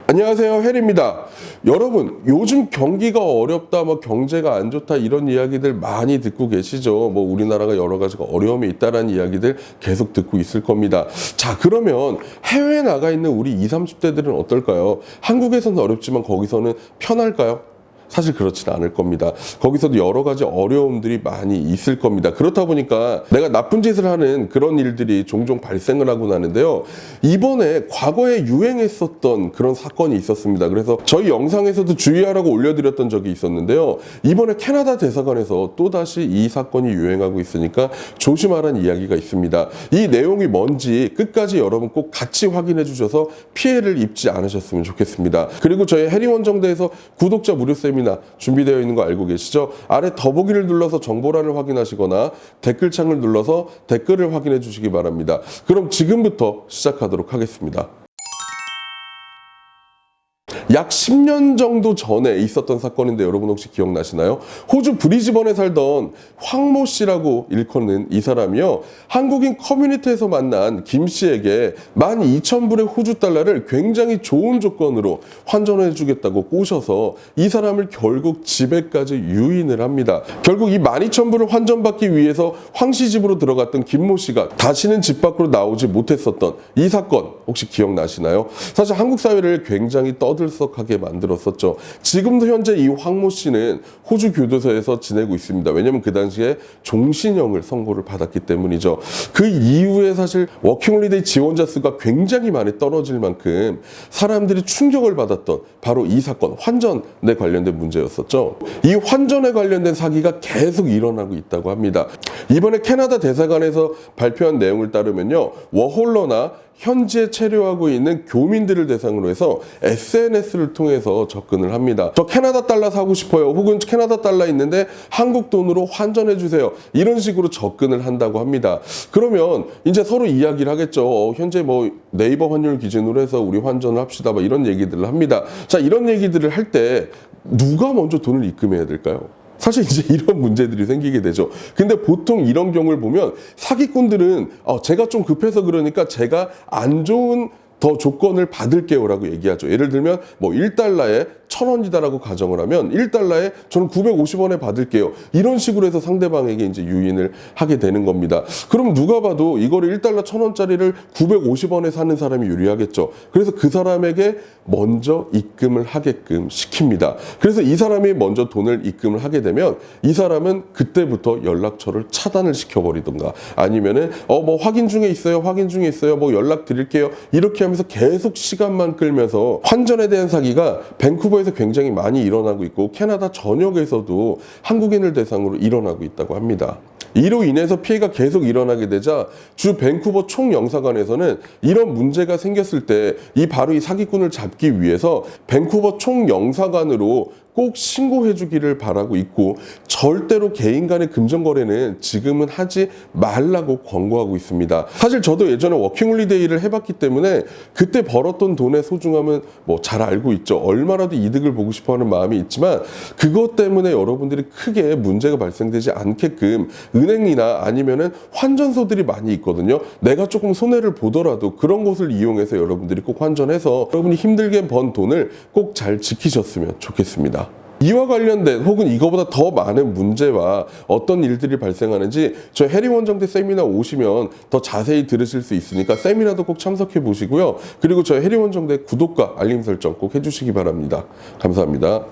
안녕하세요, 해리입니다. 여러분, 요즘 경기가 어렵다, 경제가 안 좋다 이런 이야기들 많이 듣고 계시죠. 우리나라가 여러 가지가 어려움이 있다라는 이야기들 계속 듣고 있을 겁니다. 자, 그러면 해외에 나가 있는 우리 20, 30대들은 어떨까요? 한국에서는 어렵지만 거기서는 편할까요? 사실 그렇지는 않을 겁니다. 거기서도 여러 가지 어려움들이 많이 있을 겁니다. 그렇다 보니까 내가 나쁜 짓을 하는 그런 일들이 종종 발생을 하고 나는데요. 이번에 과거에 유행했었던 그런 사건이 있었습니다. 그래서 저희 영상에서도 주의하라고 올려드렸던 적이 있었는데요. 이번에 캐나다 대사관에서 또다시 이 사건이 유행하고 있으니까 조심하라는 이야기가 있습니다. 이 내용이 뭔지 끝까지 여러분 꼭 같이 확인해 주셔서 피해를 입지 않으셨으면 좋겠습니다. 그리고 저희 해리원정대에서 구독자 무료 세미나 준비되어 있는 거 알고 계시죠? 아래 더보기를 눌러서 정보란을 확인하시거나 댓글창을 눌러서 댓글을 확인해 주시기 바랍니다. 그럼 지금부터 시작하도록 하겠습니다. 약 10년 정도 전에 있었던 사건인데 여러분 혹시 기억나시나요? 호주 브리즈번에 살던 황모 씨라고 일컫는 이 사람이요. 한국인 커뮤니티에서 만난 김 씨에게 12,000불의 호주 달러를 굉장히 좋은 조건으로 환전해 주겠다고 꼬셔서 이 사람을 결국 집에까지 유인을 합니다. 결국 이 12,000불을 환전받기 위해서 황 씨 집으로 들어갔던 김모 씨가 다시는 집 밖으로 나오지 못했었던 이 사건 혹시 기억나시나요? 사실 한국 사회를 굉장히 떠들썩하게 만들었었죠. 지금도 현재 이 황모 씨는 호주 교도소에서 지내고 있습니다. 왜냐하면 그 당시에 종신형을 선고를 받았기 때문이죠. 그 이후에 사실 워킹홀리데이 지원자 수가 굉장히 많이 떨어질 만큼 사람들이 충격을 받았던 바로 이 사건, 환전에 관련된 문제였었죠. 이 환전에 관련된 사기가 계속 일어나고 있다고 합니다. 이번에 캐나다 대사관에서 발표한 내용을 따르면요. 워홀러나 현지에 체류하고 있는 교민들을 대상으로 해서 SNS를 통해서 접근을 합니다. 저 캐나다 달러 사고 싶어요. 혹은 캐나다 달러 있는데 한국 돈으로 환전해 주세요. 이런 식으로 접근을 한다고 합니다. 그러면 이제 서로 이야기를 하겠죠. 현재 네이버 환율 기준으로 해서 우리 환전을 합시다. 이런 얘기들을 합니다. 자, 이런 얘기들을 할 때 누가 먼저 돈을 입금해야 될까요? 사실 이제 이런 문제들이 생기게 되죠. 근데 보통 이런 경우를 보면 사기꾼들은 제가 좀 급해서 그러니까 제가 안 좋은 더 조건을 받을게요 라고 얘기하죠. 예를 들면 1달러에 1,000원이다라고 가정을 하면 1달러에 저는 950원에 받을게요. 이런 식으로 해서 상대방에게 이제 유인을 하게 되는 겁니다. 그럼 누가 봐도 이거를 1달러 1,000원짜리를 950원에 사는 사람이 유리하겠죠. 그래서 그 사람에게 먼저 입금을 하게끔 시킵니다. 그래서 이 사람이 먼저 돈을 입금을 하게 되면 이 사람은 그때부터 연락처를 차단을 시켜버리던가 아니면은 확인 중에 있어요. 확인 중에 있어요. 연락 드릴게요. 이렇게 하면서 계속 시간만 끌면서 환전에 대한 사기가 밴쿠버에서 굉장히 많이 일어나고 있고 캐나다 전역에서도 한국인을 대상으로 일어나고 있다고 합니다. 이로 인해서 피해가 계속 일어나게 되자 주 밴쿠버 총영사관에서는 이런 문제가 생겼을 때 바로 이 사기꾼을 잡기 위해서 밴쿠버 총영사관으로 꼭 신고해 주기를 바라고 있고 절대로 개인 간의 금전거래는 지금은 하지 말라고 권고하고 있습니다. 사실 저도 예전에 워킹홀리데이를 해봤기 때문에 그때 벌었던 돈의 소중함은 잘 알고 있죠. 얼마라도 이득을 보고 싶어하는 마음이 있지만 그것 때문에 여러분들이 크게 문제가 발생되지 않게끔 은행이나 아니면은 환전소들이 많이 있거든요. 내가 조금 손해를 보더라도 그런 곳을 이용해서 여러분들이 꼭 환전해서 여러분이 힘들게 번 돈을 꼭 잘 지키셨으면 좋겠습니다. 이와 관련된 혹은 이거보다 더 많은 문제와 어떤 일들이 발생하는지 저희 해리원정대 세미나 오시면 더 자세히 들으실 수 있으니까 세미나도 꼭 참석해 보시고요. 그리고 저희 해리원정대 구독과 알림 설정 꼭 해주시기 바랍니다. 감사합니다.